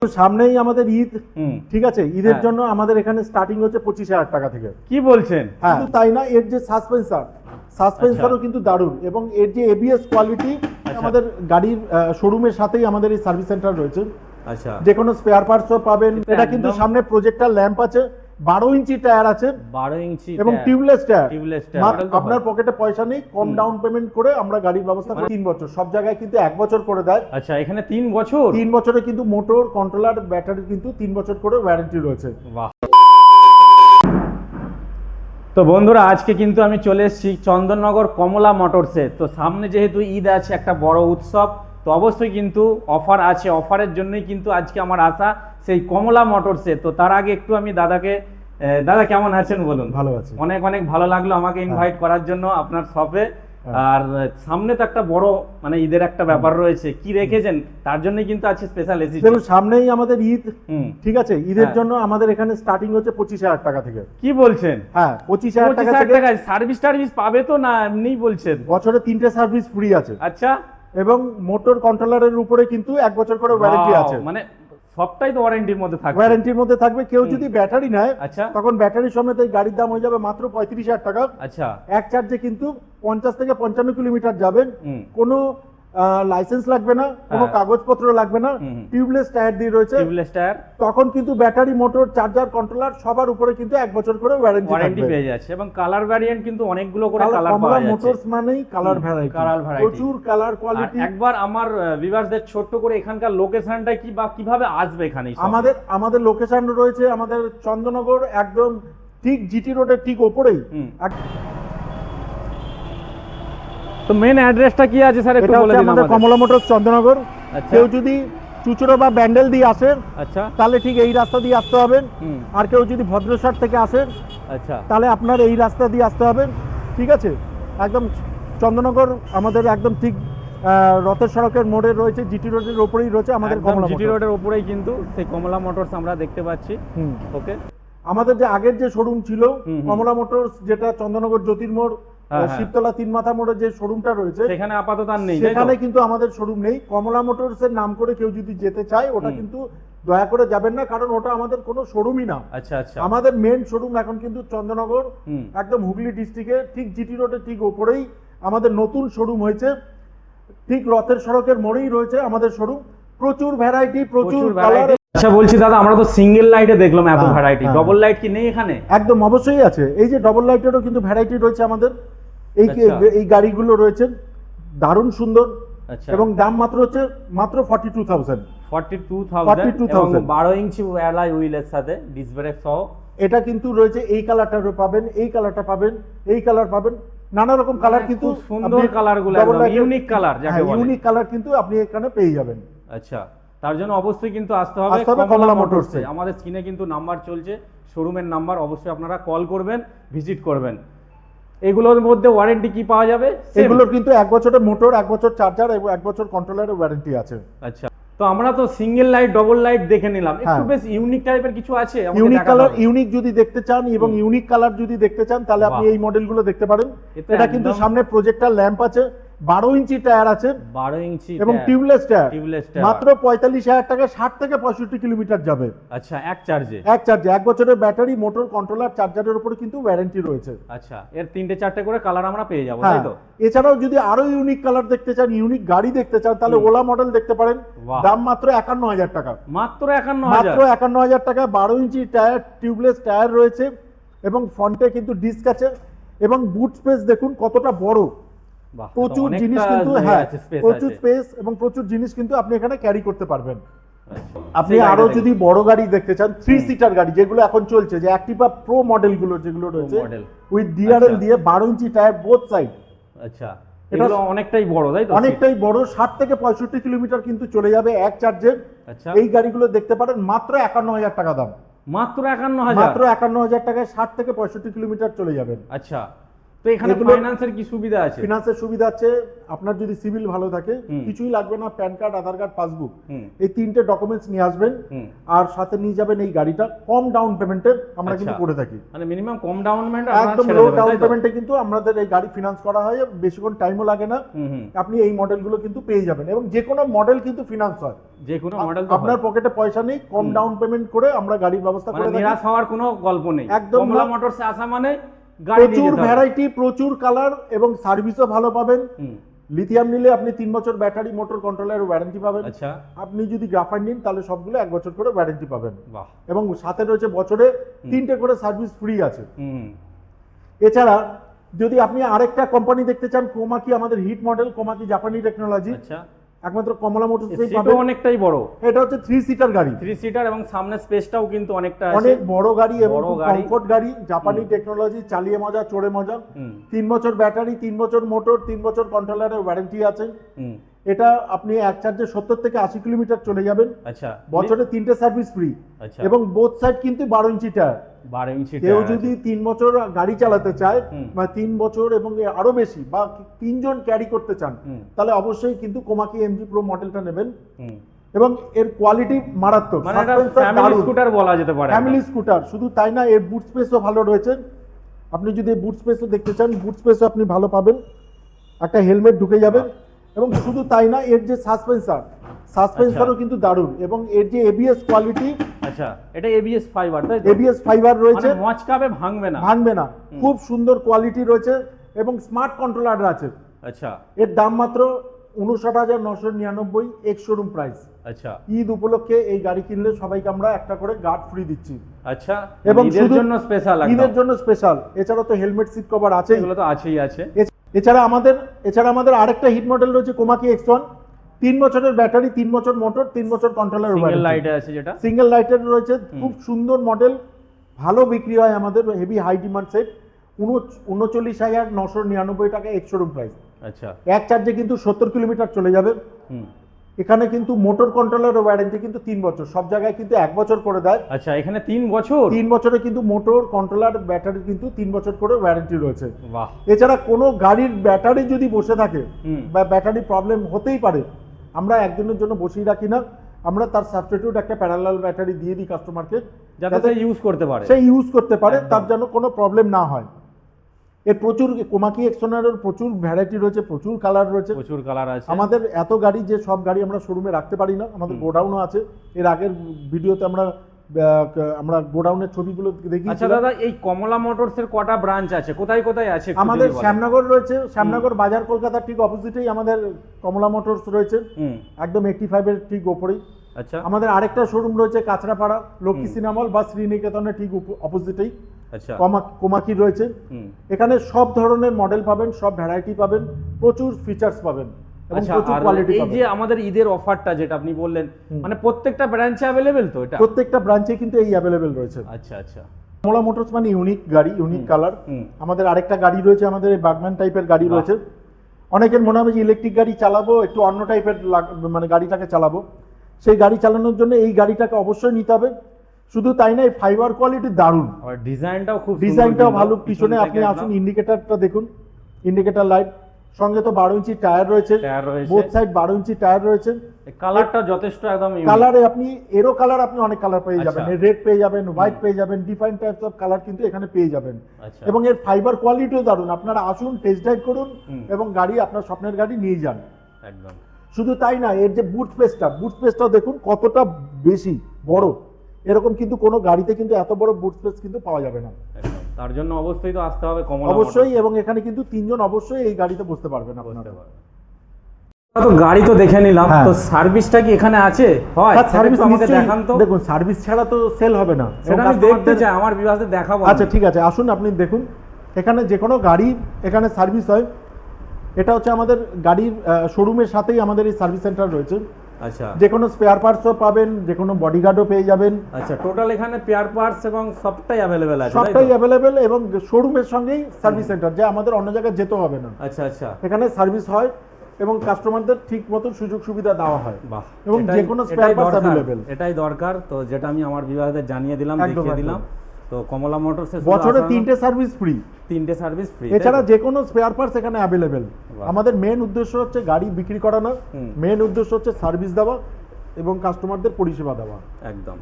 সামনেই আমাদের ঈদ। ঠিক আছে, ঈদের হ্যাঁ। জন্য আমাদের এখানে স্টার্টিং হচ্ছে 25,000 টাকা থেকে। কি বলছেন? হ্যাঁ, শুধু তাই না, এর যে সাসপেন্সারও কিন্তু দারুণ, এবং এর যে এবিএস কোয়ালিটি, আচ্ছা। আমাদের গাড়ির শোরুমের সাথেই আমাদের এই সার্ভিস সেন্টার রয়েছে। আচ্ছা, যে কোনো স্পেয়ার পার্টসও পাবেন। কিন্তু এটা কিন্তু একদম- সামনে প্রজেক্টর ল্যাম্প আছে, 12 ইঞ্চি টায়ার আছে 12 ইঞ্চি এবং টিউবলেস টায়ার। Tubeless tyre. আপনার পকেটে পয়সা নেই, কম ডাউন পেমেন্ট করে আমরা গাড়ির ব্যবস্থা করি। 3 বছর, সব জায়গায় কিন্তু 1 বছর করে দেয়। আচ্ছা, এখানে 3 বছর। 3 বছরে কিন্তু মোটর, কন্ট্রোলার, ব্যাটারি কিন্তু 3 বছর করে ওয়ারেন্টি রয়েছে। বাহ। তো বন্ধুরা, আজকে কিন্তু আমি চলে এসেছি চন্দননগর কমলা মোটরসে। তো সামনে যেহেতু ঈদ আছে, একটা বড় উৎসব, তো অবশ্যই কিন্তু অফার আছে। অফারের জন্যই কিন্তু আজকে আমার আসা সেই কমলা মোটরসে। তো তার আগে একটু আমি দাদাকে, দাদা কেমন আছেন বলুন? ভালো আছি। অনেক অনেক ভালো লাগলো আমাকে ইনভাইট করার জন্য আপনার শপে। আর সামনে তো একটা বড় মানে ঈদের একটা ব্যাপার রয়েছে, কি রেখেছেন তার জন্য কিন্তু আছে স্পেশাল এসি। দেখুন, সামনেই আমাদের ঈদ। ঠিক আছে, ঈদের হ্যাঁ। জন্য আমাদের এখানে স্টার্টিং হচ্ছে 25,000 টাকা থেকে। কি বলছেন? হ্যাঁ, 25,000 টাকা থেকে। সার্ভিস টার্ভিস পাবে তো না এমনিই বলছেন? বছরে 3টে সার্ভিস ফ্রি আছে, আচ্ছা। এবং মোটর কন্ট্রোলারের উপরে কিন্তু 1 বছর করে ওয়ারেন্টি আছে। মানে সবটাই তো ওয়ারেন্টির মধ্যে থাকবে। ওয়ারেন্টির মধ্যে থাকবে। কেউ যদি ব্যাটারি নেয়, আচ্ছা। তখন ব্যাটারি সমেত এই গাড়ির দাম হয়ে যাবে মাত্র 35,000 টাকা। আচ্ছা। এক চার্জে কিন্তু 50 থেকে 55 কিলোমিটার যাবেন। হুম। কোনো লাইসেন্স লাগবে না, কোনো হ্যাঁ। কাগজপত্র লাগবে না। টিউবলেস টায়ার দিয়ে রয়েছে। Tubeless tyre. তখন কিন্তু ব্যাটারি, মোটর, চার্জার, কন্ট্রোলার সবার উপরে কিন্তু 1 বছর করে ওয়ারেন্টি পেয়ে যাচ্ছে, এবং কালার ভ্যারিয়েন্ট কিন্তু অনেকগুলো করে কালার পাওয়া যাচ্ছে। মোটরস মানেই কালার ভ্যারাইটি, কালার ভ্যারাইটি, প্রচুর কালার কোয়ালিটি। একবার আমার ভিউয়ারদের ছোট্ট করে এখানকার লোকেশনটা কি বা কিভাবে আসবে এখানে? আমাদের লোকেশন রয়েছে আমাদের চন্দননগর, একদম ঠিক জিটি রোডের ঠিক ওপরেই। তো মেন অ্যাড্রেসটা কি আছে স্যার, একটু বলে দিন আমাদের আমাদের। কমলা মোটরস চন্দননগর। আচ্ছা। কেউ যদি চুচুড়ো বা ব্যান্ডেল দিয়ে আসেন, আচ্ছা, তাহলে ঠিক এই রাস্তা দিয়ে আসতে হবে। আর কেউ যদি ভদ্রসার থেকে আসেন, আচ্ছা, তাহলে আপনার এই রাস্তা দিয়ে আসতে হবে। ঠিক আছে, একদম চন্দননগর আমাদের একদম ঠিক রথের সড়কের মোড়ে রয়েছে, জিটি রোডের ওপরেই রয়েছে আমাদের কমলা জিটি মোটরস। রোডের উপরেই কিন্তু সেই কমলা মোটরস আমরা দেখতে পাচ্ছি। ওকে। আমাদের যে আগের যে শোরুম ছিল কমলা মোটরস, যেটা চন্দননগর জ্যোতির্মোড়, শিবতলা 3 মাথা মোড়ে যে শোরুমটা রয়েছে, সেখানে আপাতত আর নেই। সেখানে কিন্তু আমাদের শোরুম নেই। কমলা মোটরস এর নাম করে কেউ যদি যেতে চায়, ওটা কিন্তু দয়া করে যাবেন না, কারণ ওটা আমাদের কোনো শোরুমই না। আচ্ছা, আচ্ছা। আমাদের মেন শোরুম এখন কিন্তু চন্দননগর, একদম হুগলি ডিস্ট্রিক্টে ঠিক জিটি রোডের ঠিক ওপরেই আমাদের নতুন শোরুম হয়েছে। ঠিক রথের সড়কের মোড়েই রয়েছে আমাদের শোরুম। প্রচুর ভ্যারাইটি, প্রচুর কালার। আচ্ছা, বলছি দাদা, আমরা তো সিঙ্গেল লাইটে দেখলাম এত ভ্যারাইটি, ডবল লাইট কি নেই এখানে? একদম অবশ্যই আছে। এই যে ডবল লাইটেরও কিন্তু ভ্যারাইটি রয়েছে আমাদের। এই গাড়িগুলো রয়েছে দারুণ সুন্দর, এবং দাম মাত্র 42,000। 42,000 12 ইঞ্চি অ্যালয় হুইলের সাথে ডিস্ক ব্রেক সহ। এটা কিন্তু রয়েছে, এই কালারটারও পাবেন, এই কালারটা পাবেন, এই কালার পাবেন, নানা রকম কালার কিন্তু সুন্দর কালারগুলো, একদম ইউনিক কালার যাকে বলে। ইউনিক কালার কিন্তু আপনি এখানে পেয়ে যাবেন। আচ্ছা, তার জন্য অবশ্যই কিন্তু আসতে হবে কমলা মোটরসে। আমাদের স্ক্রিনে কিন্তু নাম্বার চলছে, শোরুমের নাম্বার, অবশ্যই আপনারা কল করবেন, ভিজিট করবেন। এগুলোর মধ্যে ওয়ারেন্টি কি পাওয়া যাবে? এগুলোর কিন্তু 1 বছরের মোটর, 1 বছর চার্জার এবং 1 বছর কন্ট্রোলারের ওয়ারেন্টি আছে। আচ্ছা, তো আমরা তো সিঙ্গেল লাইট, ডবল লাইট দেখে নিলাম, একটু বেশ ইউনিক টাইপের কিছু আছে? ইউনিক কালার, ইউনিক যদি দেখতে চান এবং ইউনিক কালার যদি দেখতে চান, তাহলে আপনি এই মডেলগুলো দেখতে পারেন। এটা কিন্তু সামনে প্রজেক্টর ল্যাম্প আছে, 12 ইঞ্চি টায়ার আছে, 12 ইঞ্চি এবং টিউবলেস টায়ার। টায়ার মাত্র 45,000 টাকা, 60 থেকে 65 কিলোমিটার যাবে। আচ্ছা, এক চার্জে? 1 বছরের ব্যাটারি, মোটর, কন্ট্রোলার, চার্জারের উপরে কিন্তু ওয়ারেন্টি রয়েছে। আচ্ছা, এর 3টে 4টে করে কালার আমরা পেয়ে যাবো, তাই তো? এছাড়াও যদি আরো ইউনিক কালার দেখতে চান, ইউনিক গাড়ি দেখতে চান, তাহলে ওলা মডেল দেখতে পারেন। দাম মাত্র 51,000 টাকা। মাত্র 51,000? 51,000 টাকা। 12 ইঞ্চি টায়ার, টিউবলেস টায়ার রয়েছে, এবং ফ্রন্টে কিন্তু ডিস্ক আছে, এবং বুট স্পেস দেখুন কতটা বড়। প্রচুর জিনিস কিন্তু, প্রচুর স্পেস এবং প্রচুর জিনিস কিন্তু আপনি এখানে ক্যারি করতে পারবেন। আপনি আরো যদি বড় গাড়ি দেখতে চান, 3 সিটার গাড়ি যেগুলো এখন চলছে, যে অ্যাক্টিভা প্রো মডেলগুলো যেগুলো রয়েছে, উইথ ডিআরএল দিয়ে 12 ইঞ্চি টায়ার বোথ সাইড। আচ্ছা, এটা অনেকটাই বড়, তাই তো? অনেকটাই বড়। 60 থেকে 65 কিলোমিটার কিন্তু চলে যাবে এক চার্জে। আচ্ছা, এই গাড়িগুলো দেখতে পারেন, মাত্র 51,000 টাকা দাম। মাত্র 51,000? মাত্র 51,000 টাকায় 60 থেকে 65 কিলোমিটার চলে যাবেন। আচ্ছা, তো এখানে ফাইন্যান্সের কি সুবিধা আছে? ফিনান্সের সুবিধা আছে, আপনার যদি সিভিল ভালো থাকে কিছুই লাগবে না, প্যান কার্ড, আধার কার্ড, পাসবুক, এই 3টে ডকুমেন্টস নিয়ে আসবেন আর সাথে নিয়ে যাবেন এই গাড়িটা। কম ডাউন পেমেন্টে আমরা কিন্তু করে থাকি, মানে মিনিমাম কম ডাউন পেমেন্ট, একদম লো ডাউন পেমেন্টে কিন্তু আমাদের এই গাড়ি ফিনান্স করা হয়, বেশিক্ষণ টাইমও লাগে না। আপনি এই মডেলগুলো কিন্তু পেয়ে যাবেন এবং যে কোনো মডেল কিন্তু ফিনান্স হয়, যে কোনো মডেল। আপনার পকেটে পয়সা নেই, কম ডাউন পেমেন্ট করে আমরা গাড়ির ব্যবস্থা করে থাকি। নিরাশ হওয়ার কোনো গল্প নেই, একদম কমলা মোটরসে আসা মানে প্রচুর ভ্যারাইটি, প্রচুর কালার এবং সার্ভিসও ভালো পাবেন। লিথিয়াম নিলে আপনি 3 বছর ব্যাটারি, মোটর কন্ট্রোলের ওয়ারেন্টি পাবেন। আচ্ছা, আপনি যদি গ্রাফাইট নিন তাহলে সবগুলো 1 বছর করে ওয়ারেন্টি পাবেন। এবং সাথে রয়েছে বছরে 3টে করে সার্ভিস ফ্রি আছে। এছাড়া যদি আপনি আরেকটা কোম্পানি দেখতে চান, কোমাকি, আমাদের হিট মডেল, কোমাকি জাপানি টেকনোলজি, আচ্ছা, একমাত্র কমলা মোটরসেই এটা পাবেন। অনেকটাই বড়, এটা হচ্ছে 3 সিটার গাড়ি, 3 সিটার এবং সামনে স্পেসটাও কিন্তু অনেকটা আছে, অনেক বড় গাড়ি এবং কমফোর্ট গাড়ি, জাপানি টেকনোলজি, চালিয়ে মজা, চড়ে মজা। 3 বছর ব্যাটারি, 3 বছর মোটর, 3 বছর কন্ট্রোলারের ওয়ারেন্টি আছে। এটা আপনি এক চার্জে 70 থেকে 80 কিলোমিটার চলে যাবেন। আচ্ছা, বছরে 3টে সার্ভিস ফ্রি। আচ্ছা, এবং বোথ সাইড কিন্তু 12 ইঞ্চি টায়ার। 12 ইঞ্চি কেউ যদি 3 বছর গাড়ি চালাতে চায় বা 3 বছর এবং আরো বেশি বা 3 জন ক্যারি করতে চান, তাহলে অবশ্যই কিন্তু কোমাকি এমজি প্রো মডেলটা নেবেন। এবং এর কোয়ালিটি মারাত্মক, মানে এটা ফ্যামিলি স্কুটার বলা যেতে পারে, ফ্যামিলি স্কুটার। শুধু তাই না, এর বুট স্পেসও ভালো রয়েছে। আপনি যদি বুট স্পেসও দেখতে চান, বুট স্পেসও আপনি ভালো পাবেন, একটা হেলমেট ঢুকে যাবে। এবং শুধু তাই না, এর যে সাসপেন্সারও কিন্তু দারুণ, এবং এর যে এবিএস কোয়ালিটি। আচ্ছা, এটা এবিএস ফাইবার, তাই তো? এবিএস ফাইবার রয়েছে, মানে মচকাবে ভাঙবে না, খুব সুন্দর কোয়ালিটি রয়েছে এবং স্মার্ট কন্ট্রোলার আছে। আচ্ছা, এর দাম মাত্র 59,999 এক্স শোরুম প্রাইস। আচ্ছা, ঈদ উপলক্ষে এই গাড়ি কিনলে সবাইকে আমরা একটা করে গার্ড ফ্রি দিচ্ছি। আচ্ছা, এবং ঈদের জন্য স্পেশাল, ঈদের জন্য স্পেশাল। এছাড়া তো হেলমেট, সিট কভার আছে, এগুলো তো আছেই আছে। এছাড়া আমাদের আরেকটা হিট মডেল রয়েছে, কোমাকি X1, 3 বছরের ব্যাটারি, 3 বছর মোটর, 3 বছর কন্ট্রোলার, সিঙ্গেল লাইটে আছে, যেটা সিঙ্গেল লাইটের রয়েছে। খুব সুন্দর মডেল, ভালো বিক্রি হয় আমাদের, হেভি হাই ডিমান্ড সেট। 39,999 টাকা এক্স শোরুম প্রাইস। আচ্ছা, এক চার্জে কিন্তু 70 কিলোমিটার চলে যাবে। এখানে কিন্তু মোটর কন্ট্রোলার ওয়ারেন্টি কিন্তু 3 বছর, সব জায়গায় কিন্তু 1 বছর করে দেয়। আচ্ছা, এখানে 3 বছর, 3 বছরে কিন্তু মোটর কন্ট্রোলার ব্যাটারি কিন্তু 3 বছর করে ওয়ারেন্টি রয়েছে। বাহ। এছাড়া কোনো গাড়ির ব্যাটারি যদি বসে থাকে বা ব্যাটারি প্রবলেম হতেই পারে, আমরা একদিনের জন্য বসিয়ে রাখি না, আমরা তার সাবস্টিটিউট একটা প্যারালাল ব্যাটারি দিয়ে দিই কাস্টমারকে, যাতে সে ইউজ করতে পারে, তার জন্য কোনো প্রবলেম না হয়। এর প্রচুর, কোমাকি এক্সনারের প্রচুর ভ্যারাইটি রয়েছে, প্রচুর কালার রয়েছে, প্রচুর কালার আছে। আমাদের এত গাড়ি যে সব গাড়ি আমরা শোরুমে রাখতে পারি না, আমাদের গোডাউনও আছে। এর আগের ভিডিওতে আমরা গোডাউনের ছবিগুলো দেখি। আচ্ছা দাদা, এই কমলা মোটরসের কটা ব্রাঞ্চ আছে, কোথায় কোথায় আছে? আমাদের শ্যামনগর রয়েছে, শ্যামনগর বাজার, কলকাতার ঠিক অপোজিটেই আমাদের কমলা মোটরস রয়েছে, একদম 85 এর ঠিক ওপরেই। আচ্ছা, আমাদের আরেকটা শোরুম রয়েছে কাঁচরাপাড়া, লক্ষ্মী সিনেমা হল বা শ্রীনিকেতনের ঠিক অপোজিটেই। আচ্ছা, কোমাকি রয়েছে। এখানে সব ধরনের মডেল পাবেন, সব ভ্যারাইটি পাবেন, প্রচুর ফিচার্স পাবেন এবং প্রচুর কোয়ালিটি পাবেন। এই যে আমাদের ঈদের অফারটা যেটা আপনি বললেন, মানে প্রত্যেকটা ব্রাঞ্চে अवेलेबल তো? এটা প্রত্যেকটা ব্রাঞ্চে কিন্তু এই अवेलेबल রয়েছে। আচ্ছা, আচ্ছা। কমলা মোটরস মানে ইউনিক গাড়ি, ইউনিক কালার। আমাদের আরেকটা গাড়ি রয়েছে, আমাদের এই বাগম্যান টাইপের গাড়ি রয়েছে। অনেকের মনে হবে যে ইলেকট্রিক গাড়ি চালাবো, একটু অন্য টাইপের মানে গাড়িটাকে চালাবো, সেই গাড়ি চালানোর জন্য এই গাড়িটাকে অবশ্যই নিতে হবে। শুধু তাই না, এই ফাইবার কোয়ালিটি দারুণ, আর ডিজাইনটাও ভালো। পিছনে আপনি আসুন, ইন্ডিকেটরটা দেখুন, ইন্ডিকেটর লাইট, সঙ্গে তো 12 ইঞ্চি টায়ার রয়েছে, বোথ সাইড 12 ইঞ্চি টায়ার রয়েছে। কালারটা যথেষ্ট একদম কালারে আপনি এরো কালার, আপনি অনেক কালার পেয়ে যাবেন, রেড পেয়ে যাবেন, হোয়াইট পেয়ে যাবেন, ডিফারেন্ট টাইপস অফ কালার কিন্তু এখানে পেয়ে যাবেন। এবং এর ফাইবার কোয়ালিটিও দারুণ। আপনারা আসুন, টেস্ট ড্রাইভ করুন এবং গাড়ি, আপনার স্বপ্নের গাড়ি নিয়ে যান। একদম। শুধু তাই না, এর যে বুট স্পেসটাও দেখুন কতটা বেশি বড়। এরকম কিন্তু কোনো গাড়িতে কিন্তু এত বড় বুট স্পেস কিন্তু পাওয়া যাবে না। তার জন্য অবশ্যই তো আসতে হবে কমলা, অবশ্যই। এবং এখানে কিন্তু 3 জন অবশ্যই এই গাড়িতে বসতে পারবেন আপনারা। তো গাড়ি তো দেখে নিলাম, তো সার্ভিসটা কি এখানে আছে? হয়, সার্ভিস আমাকে দেখান তো। দেখুন, সার্ভিস ছাড়া তো সেল হবে না, সেটা আমি দেখতে চাই, আমার বিভাগে দেখাবো। আচ্ছা, ঠিক আছে, আসুন আপনি দেখুন। এখানে যে কোনো গাড়ি এখানে সার্ভিস হয়। এটা হচ্ছে আমাদের গাড়ির শোরুমের সাথেই আমাদের এই সার্ভিস সেন্টার রয়েছে। আচ্ছা, যে কোনো স্পেয়ার পার্টসও পাবেন, যে কোনো বডিগার্ডও পেয়ে যাবেন। আচ্ছা, টোটাল এখানে স্পেয়ার পার্টস এবং সবটাই अवेलेबल আছে? সবটাই अवेलेबल, এবং শোরুমের সঙ্গেই সার্ভিস সেন্টার, যে আমাদের অন্য জায়গায় যেতে হবে না। আচ্ছা, আচ্ছা। এখানে সার্ভিস হয় এবং কাস্টমারদের ঠিক মতো সুযোগ সুবিধা দেওয়া হয়। বাহ। এবং যে কোনো স্পেয়ার পার্টস अवेलेबल। এটাই দরকার, তো যেটা আমি আমার বিভাগে জানিয়ে দিলাম, দেখিয়ে দিলাম। তো কমলা মোটরসে বছরে 3টে সার্ভিস ফ্রি, 3টে সার্ভিস ফ্রি। এছাড়া যে কোনো স্পেয়ার পার্টস এখানে অ্যাভেলেবেল। বাহ। আমাদের মেন উদ্দেশ্য হচ্ছে গাড়ি বিক্রি করা না, হুম। মেন উদ্দেশ্য হচ্ছে সার্ভিস দেওয়া এবং কাস্টমারদের পরিষেবা দেওয়া। একদম।